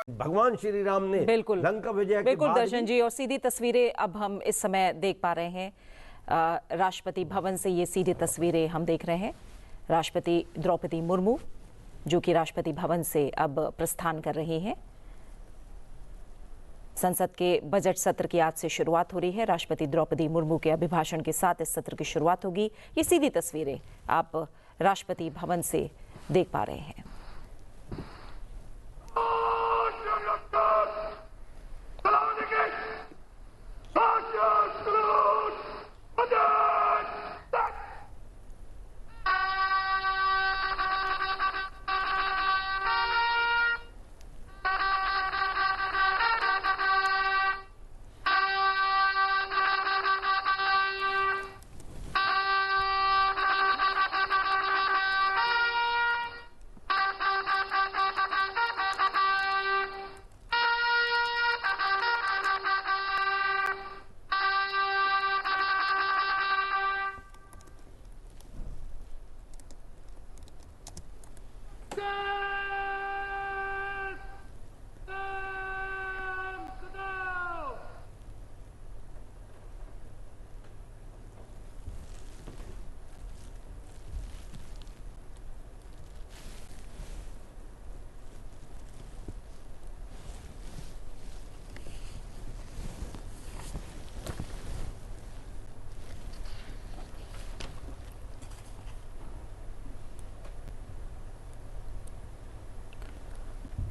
भगवान श्री राम ने बिल्कुल लंका विजय के बिल्कुल बाद दर्शन जी, और सीधी तस्वीरें अब हम इस समय देख पा रहे हैं। राष्ट्रपति भवन से ये सीधी तस्वीरें हम देख रहे हैं। राष्ट्रपति द्रौपदी मुर्मू जो कि राष्ट्रपति भवन से अब प्रस्थान कर रही हैं। संसद के बजट सत्र की आज से शुरुआत हो रही है। राष्ट्रपति द्रौपदी मुर्मू के अभिभाषण के साथ इस सत्र की शुरुआत होगी। ये सीधी तस्वीरें आप राष्ट्रपति भवन से देख पा रहे हैं।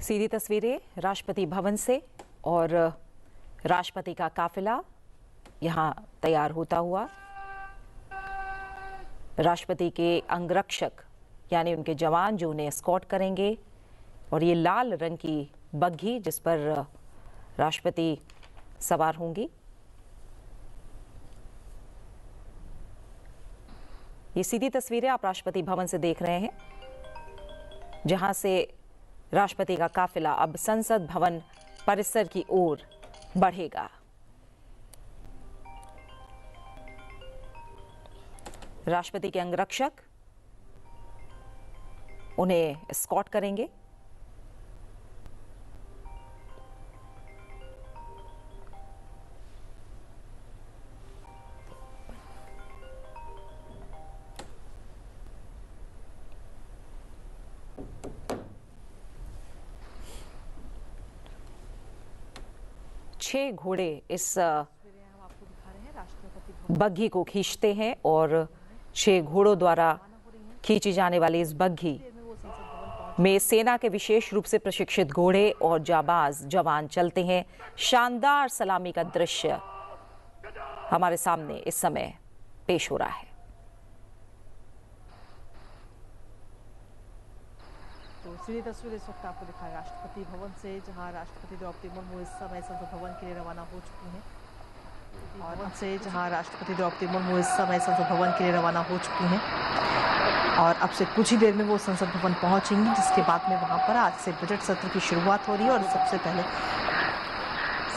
सीधी तस्वीरें राष्ट्रपति भवन से और राष्ट्रपति का काफिला यहां तैयार होता हुआ। राष्ट्रपति के अंगरक्षक यानी उनके जवान जो उन्हें एस्कॉर्ट करेंगे, और ये लाल रंग की बग्घी जिस पर राष्ट्रपति सवार होंगी। ये सीधी तस्वीरें आप राष्ट्रपति भवन से देख रहे हैं, जहां से राष्ट्रपति का काफिला अब संसद भवन परिसर की ओर बढ़ेगा। राष्ट्रपति के अंगरक्षक उन्हें एस्कॉर्ट करेंगे। छह घोड़े इस बग्घी को खींचते हैं और 6 घोड़ों द्वारा खींची जाने वाली इस बग्घी में सेना के विशेष रूप से प्रशिक्षित घोड़े और जाबाज जवान चलते हैं। शानदार सलामी का दृश्य हमारे सामने इस समय पेश हो रहा है। तो सीधी तस्वीर इस वक्त आपको दिखाया राष्ट्रपति भवन से, जहां राष्ट्रपति द्रौपदी मुर्मू इस समय संसद भवन के लिए रवाना हो चुकी हैं। और अब से कुछ ही देर में वो संसद भवन पहुंचेंगी, जिसके बाद में वहां पर आज से बजट सत्र की शुरुआत हो रही है। और सबसे पहले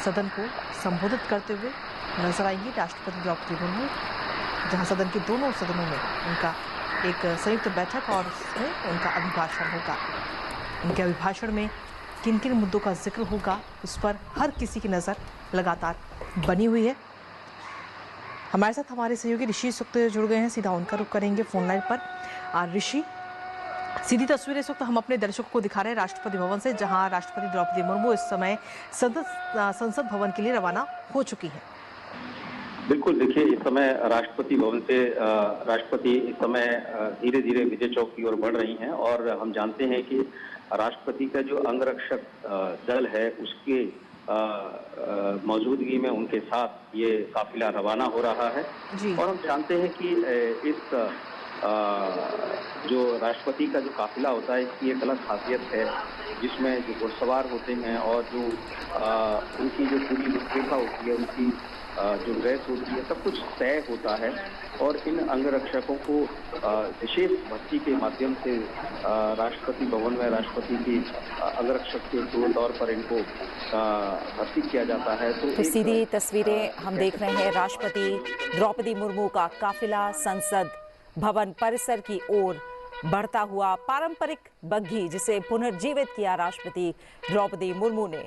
सदन को संबोधित करते हुए नजर आएंगी राष्ट्रपति द्रौपदी मुर्मू, जहां सदन के दोनों सदनों में उनका एक संयुक्त बैठक और उसमें उनका अभिभाषण होगा। उनके अभिभाषण में किन किन मुद्दों का जिक्र होगा, उस पर हर किसी की नज़र लगातार बनी हुई है। हमारे साथ हमारे सहयोगी ऋषि इस वक्त जुड़ गए हैं, सीधा उनका रुख करेंगे फोन लाइन पर। ऋषि, सीधी तस्वीरें इस वक्त हम अपने दर्शकों को दिखा रहे हैं राष्ट्रपति भवन से, जहां राष्ट्रपति द्रौपदी मुर्मू इस समय संसद भवन के लिए रवाना हो चुकी हैं। बिल्कुल, देखिए इस समय राष्ट्रपति भवन से राष्ट्रपति इस समय धीरे धीरे विजय चौक की ओर बढ़ रही हैं। और हम जानते हैं कि राष्ट्रपति का जो अंगरक्षक दल है उसके मौजूदगी में उनके साथ ये काफिला रवाना हो रहा है। और हम जानते हैं कि इस जो राष्ट्रपति का जो काफिला होता है इसकी एक अलग खासियत है, जिसमें जो घुड़सवार होते हैं और जो उनकी जो पूरी रूपरेखा होती है, उनकी जो ड्रेस होती है, सब कुछ तय होता है। और इन अंगरक्षकों को विशेष भर्ती के माध्यम से राष्ट्रपति भवन में राष्ट्रपति की अंगरक्षक के तौर पर इनको भर्ती किया जाता है। तो सीधी तस्वीरें हम देख रहे हैं, राष्ट्रपति द्रौपदी मुर्मू का काफिला संसद भवन परिसर की ओर बढ़ता हुआ पारंपरिक बग्घी जिसे पुनर्जीवित किया राष्ट्रपति द्रौपदी मुर्मू ने,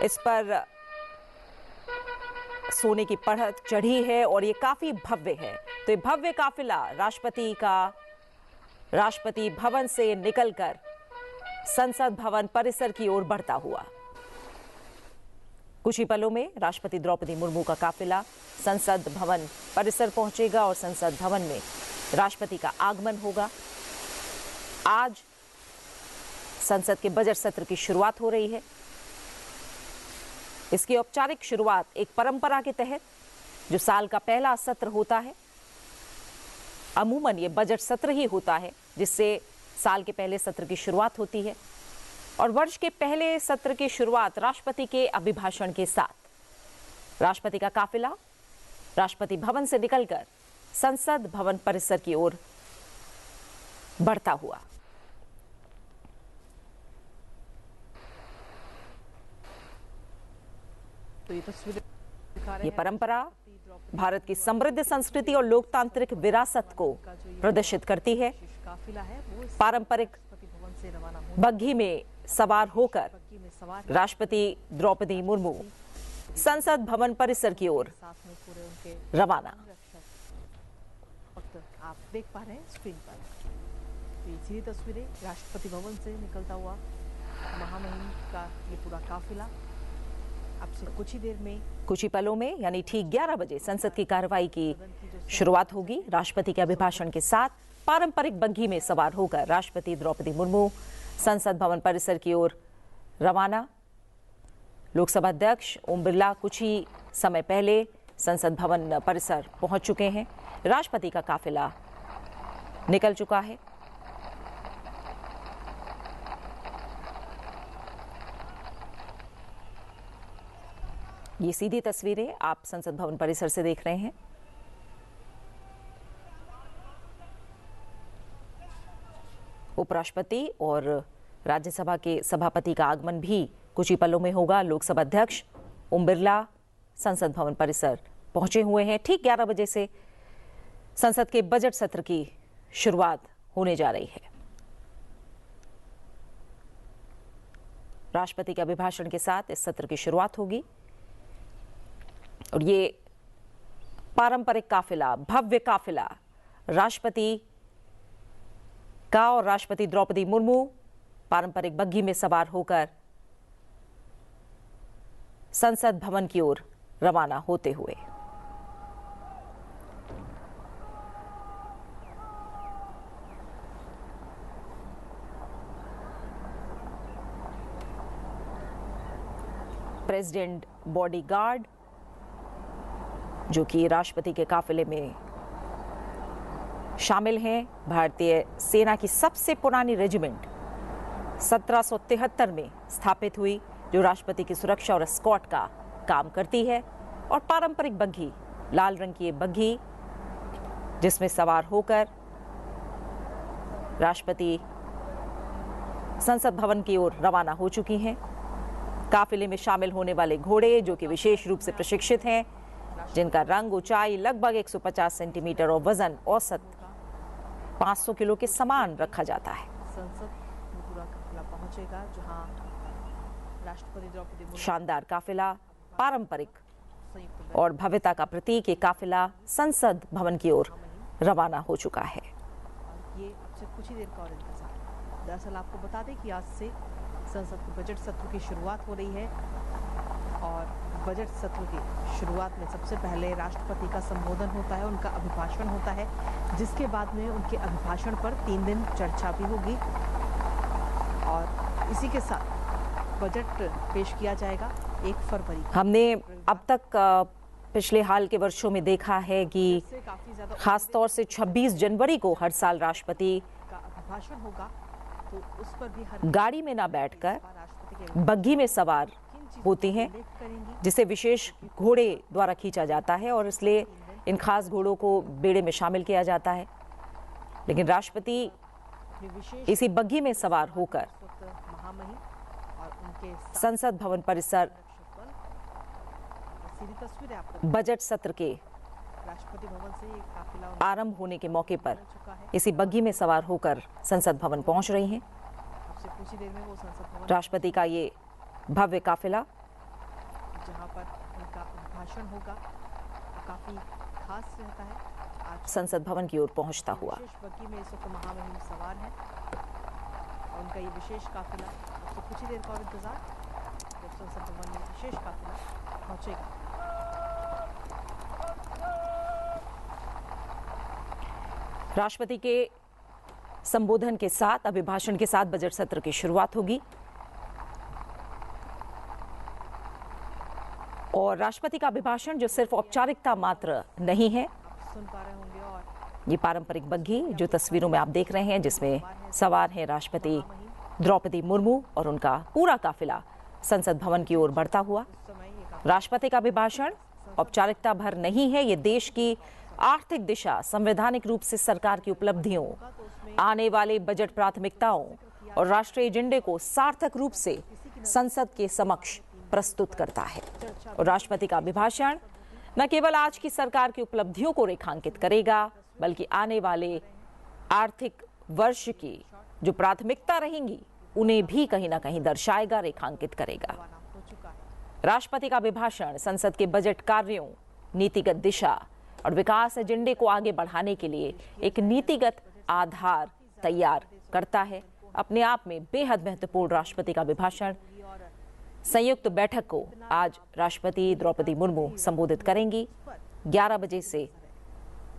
इस पर सोने की परत चढ़ी है और ये काफी भव्य है। तो ये भव्य काफिला राष्ट्रपति भवन से निकलकर संसद भवन परिसर की ओर बढ़ता हुआ। कुछ ही पलों में राष्ट्रपति द्रौपदी मुर्मू का काफिला संसद भवन परिसर पहुंचेगा और संसद भवन में राष्ट्रपति का आगमन होगा। आज संसद के बजट सत्र की शुरुआत हो रही है। इसकी औपचारिक शुरुआत एक परंपरा के तहत, जो साल का पहला सत्र होता है, अमूमन ये बजट सत्र ही होता है जिससे साल के पहले सत्र की शुरुआत होती है, और वर्ष के पहले सत्र की शुरुआत राष्ट्रपति के अभिभाषण के साथ राष्ट्रपति का काफिला राष्ट्रपति भवन से निकलकर संसद भवन परिसर की ओर बढ़ता हुआ। तो ये तस्वीरें दिखा रहे ये हैं परंपरा भारत की समृद्ध संस्कृति और लोकतांत्रिक विरासत को प्रदर्शित करती है। काफिला है वो इस पारंपरिक राष्ट्रपति भवन से रवाना हो बग्घी में सवार होकर बग्घी में सवार राष्ट्रपति द्रौपदी मुर्मू संसद भवन परिसर की ओर साथ में पूरे उनके रवाना। रक्षक वक्त आप देख पा रहे हैं स्क्रीन पर। तो ये सीधी तस्वीरें राष्ट्रपति भवन से निकलता हुआ महामहिम का ये पूरा काफिला अब से कुछ ही देर में कुछ ही पलों में यानी ठीक 11 बजे संसद की कार्रवाई की शुरुआत होगी। राष्ट्रपति के अभिभाषण के साथ पारंपरिक बग्घी में सवार होकर राष्ट्रपति द्रौपदी मुर्मू संसद भवन परिसर की ओर रवाना। लोकसभा अध्यक्ष ओम बिरला कुछ ही समय पहले संसद भवन परिसर पहुंच चुके हैं। राष्ट्रपति का काफिला निकल चुका है। ये सीधी तस्वीरें आप संसद भवन परिसर से देख रहे हैं। उपराष्ट्रपति और राज्यसभा के सभापति का आगमन भी कुछ ही पलों में होगा। लोकसभा अध्यक्ष ओम बिरला संसद भवन परिसर पहुंचे हुए हैं। ठीक 11 बजे से संसद के बजट सत्र की शुरुआत होने जा रही है। राष्ट्रपति के अभिभाषण के साथ इस सत्र की शुरुआत होगी और ये पारंपरिक काफिला, भव्य काफिला राष्ट्रपति का और राष्ट्रपति द्रौपदी मुर्मू पारंपरिक बग्घी में सवार होकर संसद भवन की ओर रवाना होते हुए। प्रेसिडेंट बॉडीगार्ड जो कि राष्ट्रपति के काफिले में शामिल हैं, भारतीय सेना की सबसे पुरानी रेजिमेंट 1773 में स्थापित हुई, जो राष्ट्रपति की सुरक्षा और एस्कॉर्ट का काम करती है, और पारंपरिक बग्घी, लाल रंग की ये बग्घी जिसमें सवार होकर राष्ट्रपति संसद भवन की ओर रवाना हो चुकी हैं। काफिले में शामिल होने वाले घोड़े जो कि विशेष रूप से प्रशिक्षित हैं, जिनका रंग, ऊंचाई लगभग 150 सेंटीमीटर और वजन औसत 500 किलो के समान रखा जाता है। संसद में पूरा काफिला पहुंचेगा जहां राष्ट्रपति द्रौपदी मुर्मू शानदार काफिला, पारंपरिक संयुक्त और भव्यता का प्रतीक ये काफिला संसद भवन की ओर रवाना हो चुका है। ये अब से कुछ ही देर का और इंतजार। दरअसल आपको बता दें कि आज से संसद के बजट सत्र की शुरुआत हो रही है और बजट सत्र की शुरुआत में सबसे पहले राष्ट्रपति का संबोधन होता है, उनका अभिभाषण होता है, जिसके बाद में उनके अभिभाषण पर 3 दिन चर्चा भी होगी और इसी के साथ बजट पेश किया जाएगा 1 फरवरी को। हमने अब तक पिछले हाल के वर्षों में देखा है कि इससे काफी ज्यादा खास तौर से 26 जनवरी को हर साल राष्ट्रपति का अभिभाषण होगा, तो उस पर भी हर गाड़ी में ना बैठकर राष्ट्रपति के बग्घी में सवार होती हैं, उल्लेख करेंगी। जिसे विशेष घोड़े द्वारा खींचा जाता है और इसलिए इन खास घोड़ों को बेड़े में शामिल किया जाता है। लेकिन राष्ट्रपति अपनी विशेष इसी बग्घी में सवार होकर महामहिम और उनके साथ संसद भवन परिसर रक्षक बल। सीधी तस्वीरें आपको बजट सत्र के राष्ट्रपति भवन से ये काफिला आरंभ होने के मौके पर निकल चुका है। इसी बग्घी में सवार होकर संसद भवन पहुंच रही हैं। अब से कुछ ही देर में वो संसद भवन राष्ट्रपति का ये भव्य काफिला जहां पर उनका भाषण होगा काफी खास रहता है। आज संसद भवन की ओर पहुंचता हुआ विशेष बग्घी में इस वक्त महामहिम सवार है और उनका ये विशेष काफिला अब से कुछ ही देर का और इंतजार जब संसद भवन में विशेष काफिला पहुंचेगा। राष्ट्रपति के संबोधन के साथ, अभिभाषण के साथ बजट सत्र की शुरुआत होगी और राष्ट्रपति का अभिभाषण जो सिर्फ औपचारिकता मात्र नहीं है, आप सुन पा रहे होंगे और ये पारंपरिक बग्घी जो तस्वीरों में आप देख रहे हैं जिसमें सवार हैं राष्ट्रपति द्रौपदी मुर्मू और उनका पूरा काफिला संसद भवन की ओर बढ़ता हुआ। उस समय ये काफिला राष्ट्रपति का अभिभाषण औपचारिकता भर नहीं है, ये देश की आर्थिक दिशा, संवैधानिक रूप से सरकार की उपलब्धियों, आने वाले बजट प्राथमिकताओं और राष्ट्रीय एजेंडे को सार्थक रूप से संसद के समक्ष प्रस्तुत करता है। और राष्ट्रपति का अभिभाषण न केवल आज की सरकार की उपलब्धियों को रेखांकित करेगा, बल्कि आने वाले आर्थिक वर्ष की जो प्राथमिकता रहेंगी उन्हें भी कहीं ना कहीं दर्शाएगा, रेखांकित करेगा। रवाना हो चुका है। राष्ट्रपति का अभिभाषण संसद के बजट कार्यों, नीतिगत दिशा और विकास एजेंडे को आगे बढ़ाने के लिए एक नीतिगत आधार तैयार करता है। अपने आप में बेहद महत्वपूर्ण राष्ट्रपति का अभिभाषण। संयुक्त बैठक को आज राष्ट्रपति द्रौपदी मुर्मू संबोधित करेंगी। 11 बजे से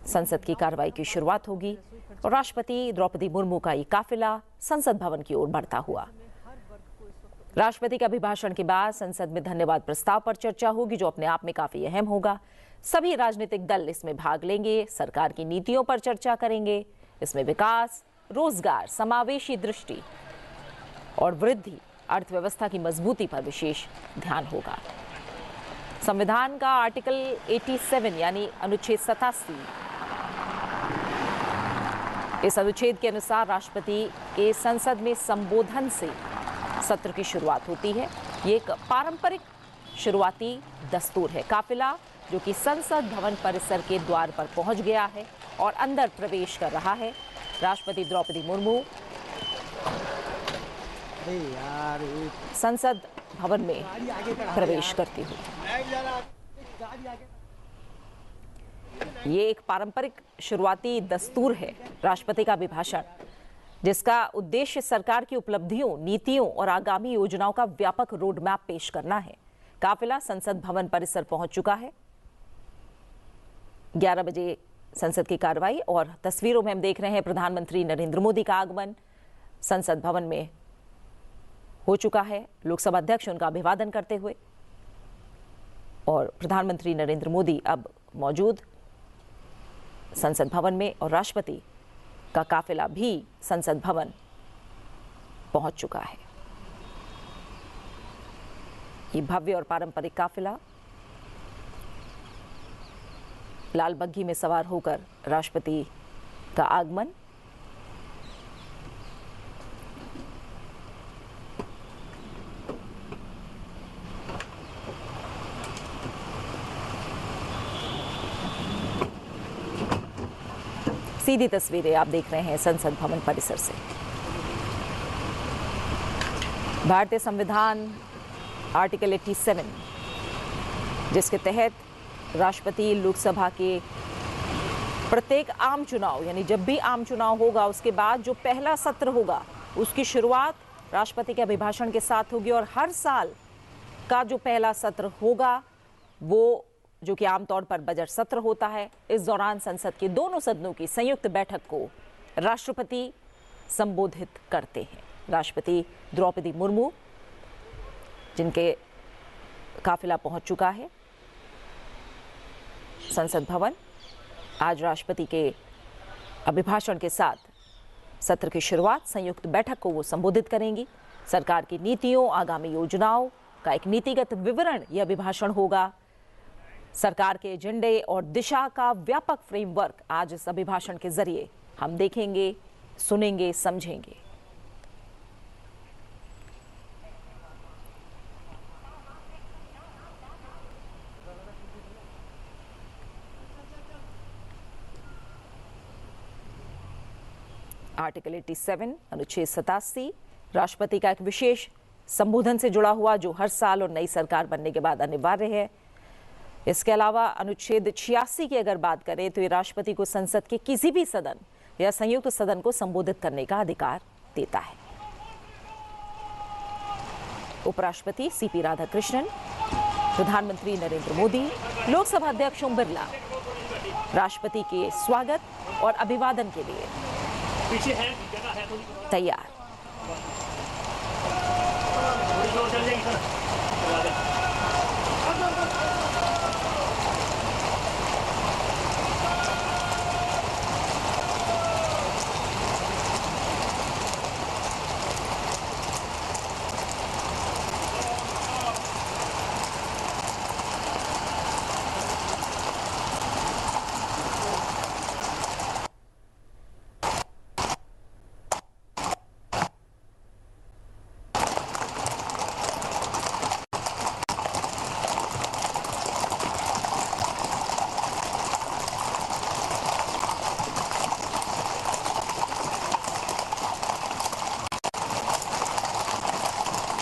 संसद की कार्रवाई की शुरुआत होगी और राष्ट्रपति द्रौपदी मुर्मू का ये काफिला संसद भवन की ओर बढ़ता हुआ। राष्ट्रपति के अभिभाषण के बाद संसद में धन्यवाद प्रस्ताव पर चर्चा होगी, जो अपने आप में काफी अहम होगा। सभी राजनीतिक दल इसमें भाग लेंगे, सरकार की नीतियों पर चर्चा करेंगे। इसमें विकास, रोजगार, समावेशी दृष्टि और वृद्धि, अर्थव्यवस्था की मजबूती पर विशेष ध्यान होगा। संविधान का आर्टिकल 87 यानी अनुच्छेद 87, इस अनुच्छेद के अनुसार राष्ट्रपति के संसद में संबोधन से सत्र की शुरुआत होती है। ये एक पारंपरिक शुरुआती दस्तूर है। काफिला जो कि संसद भवन परिसर के द्वार पर पहुंच गया है और अंदर प्रवेश कर रहा है। राष्ट्रपति द्रौपदी मुर्मू संसद भवन में प्रवेश करती हुई। ये एक पारंपरिक शुरुआती दस्तूर है राष्ट्रपति का अभिभाषण, जिसका उद्देश्य सरकार की उपलब्धियों, नीतियों और आगामी योजनाओं का व्यापक रोड मैप पेश करना है। काफिला संसद भवन परिसर पहुंच चुका है। 11 बजे संसद की कार्रवाई और तस्वीरों में हम देख रहे हैं प्रधानमंत्री नरेंद्र मोदी का आगमन संसद भवन में हो चुका है। लोकसभा अध्यक्ष उनका अभिवादन करते हुए और प्रधानमंत्री नरेंद्र मोदी अब मौजूद संसद भवन में और राष्ट्रपति का काफिला भी संसद भवन पहुंच चुका है। ये भव्य और पारंपरिक काफिला लाल बग्घी में सवार होकर राष्ट्रपति का आगमन, सीधी तस्वीरें आप देख रहे हैं संसद भवन परिसर से। भारतीय संविधान आर्टिकल 87, जिसके तहत राष्ट्रपति लोकसभा के प्रत्येक आम चुनाव यानी जब भी आम चुनाव होगा उसके बाद जो पहला सत्र होगा उसकी शुरुआत राष्ट्रपति के अभिभाषण के साथ होगी और हर साल का जो पहला सत्र होगा वो जो कि आमतौर पर बजट सत्र होता है, इस दौरान संसद के दोनों सदनों की संयुक्त बैठक को राष्ट्रपति संबोधित करते हैं। राष्ट्रपति द्रौपदी मुर्मू, जिनके काफिला पहुंच चुका है संसद भवन, आज राष्ट्रपति के अभिभाषण के साथ सत्र की शुरुआत, संयुक्त बैठक को वो संबोधित करेंगी। सरकार की नीतियों, आगामी योजनाओं का एक नीतिगत विवरण यह अभिभाषण होगा। सरकार के एजेंडे और दिशा का व्यापक फ्रेमवर्क आज इस अभिभाषण के जरिए हम देखेंगे, सुनेंगे, समझेंगे। आर्टिकल 87, अनुच्छेद 87 राष्ट्रपति का एक विशेष संबोधन से जुड़ा हुआ, जो हर साल और नई सरकार बनने के बाद अनिवार्य है। इसके अलावा अनुच्छेद 86 की अगर बात करें तो ये राष्ट्रपति को संसद के किसी भी सदन या संयुक्त सदन को संबोधित करने का अधिकार देता है। उपराष्ट्रपति सीपी राधाकृष्णन, प्रधानमंत्री नरेंद्र मोदी, लोकसभा अध्यक्ष ओम बिरला राष्ट्रपति के स्वागत और अभिवादन के लिए तैयार।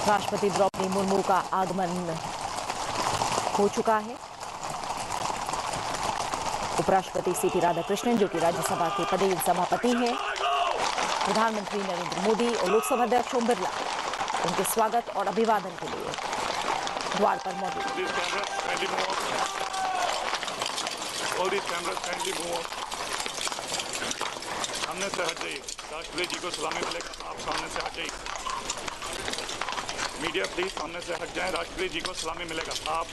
राष्ट्रपति द्रौपदी मुर्मू का आगमन हो चुका है। उपराष्ट्रपति सीपी राधाकृष्णन, जो कि राज्यसभा के पदेन सभापति हैं, प्रधानमंत्री नरेंद्र मोदी और लोकसभा अध्यक्ष ओम बिरला उनके स्वागत और अभिवादन के लिए द्वार पर मौजूद। सामने से हट जाइए, राष्ट्रपति जी को सलामी मिलेगा। आप सामने से हट जाइए। मीडिया प्लीज सामने से हट जाएं, राष्ट्रपति जी को सलामी मिलेगा। आप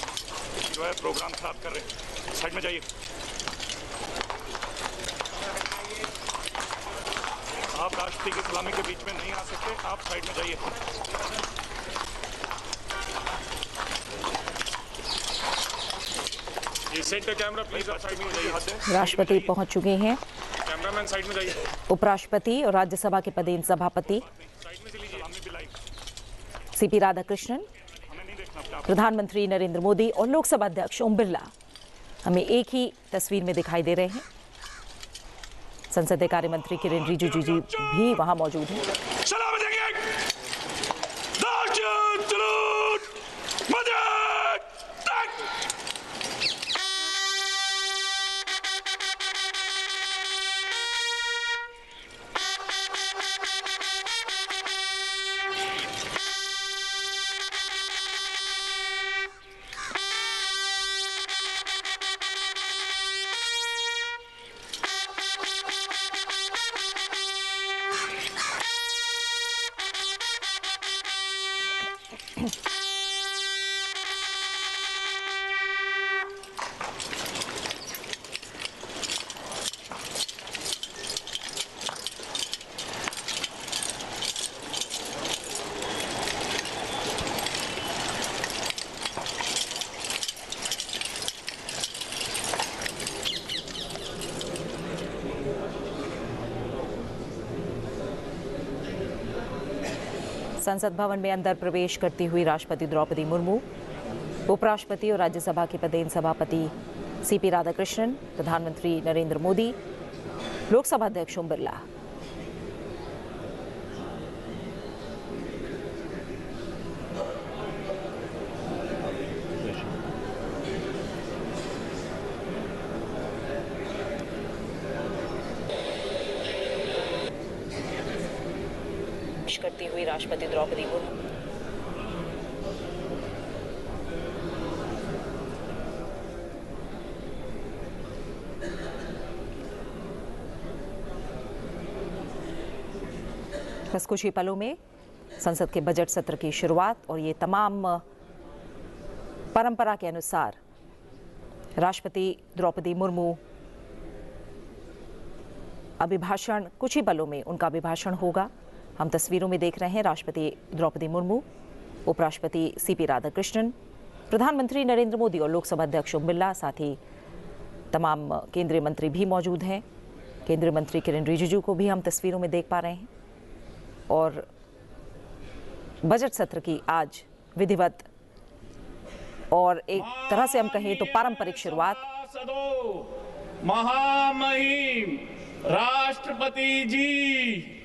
जो है प्रोग्राम खराब कर रहे हैं, साइड में जाइए। आप राष्ट्रपति की सलामी के बीच में नहीं आ सकते, आप साइड में जाइए। ये सेंटर कैमरा प्लीज साइड में जाइए। राष्ट्रपति पहुंच चुके हैं। कैमरामैन साइड में जाइए। उपराष्ट्रपति और राज्यसभा के पदेन सभापति साइड में चलिए। सलामी भी लाइव। सीपी राधाकृष्णन, प्रधानमंत्री नरेंद्र मोदी और लोकसभा अध्यक्ष ओम बिरला हमें एक ही तस्वीर में दिखाई दे रहे हैं। संसदीय कार्य मंत्री किरेन रिजिजू जी भी वहां मौजूद हैं। संसद भवन में अंदर प्रवेश करती हुई राष्ट्रपति द्रौपदी मुर्मू, उपराष्ट्रपति और राज्यसभा के पदेन सभापति सीपी राधाकृष्णन, प्रधानमंत्री नरेंद्र मोदी, लोकसभा अध्यक्ष ओम बिरला। करती हुई राष्ट्रपति द्रौपदी मुर्मू, बस कुछ ही पलों में संसद के बजट सत्र की शुरुआत और ये तमाम परंपरा के अनुसार राष्ट्रपति द्रौपदी मुर्मू अभिभाषण, कुछ ही पलों में उनका अभिभाषण होगा। हम तस्वीरों में देख रहे हैं राष्ट्रपति द्रौपदी मुर्मू, उपराष्ट्रपति सीपी राधाकृष्णन, प्रधानमंत्री नरेंद्र मोदी और लोकसभा अध्यक्ष ओम बिरला, साथ ही तमाम केंद्रीय मंत्री भी मौजूद हैं। केंद्रीय मंत्री किरेन रिजिजू को भी हम तस्वीरों में देख पा रहे हैं। और बजट सत्र की आज विधिवत और एक तरह से हम कहें तो पारंपरिक शुरुआत। महामहिम राष्ट्रपति जी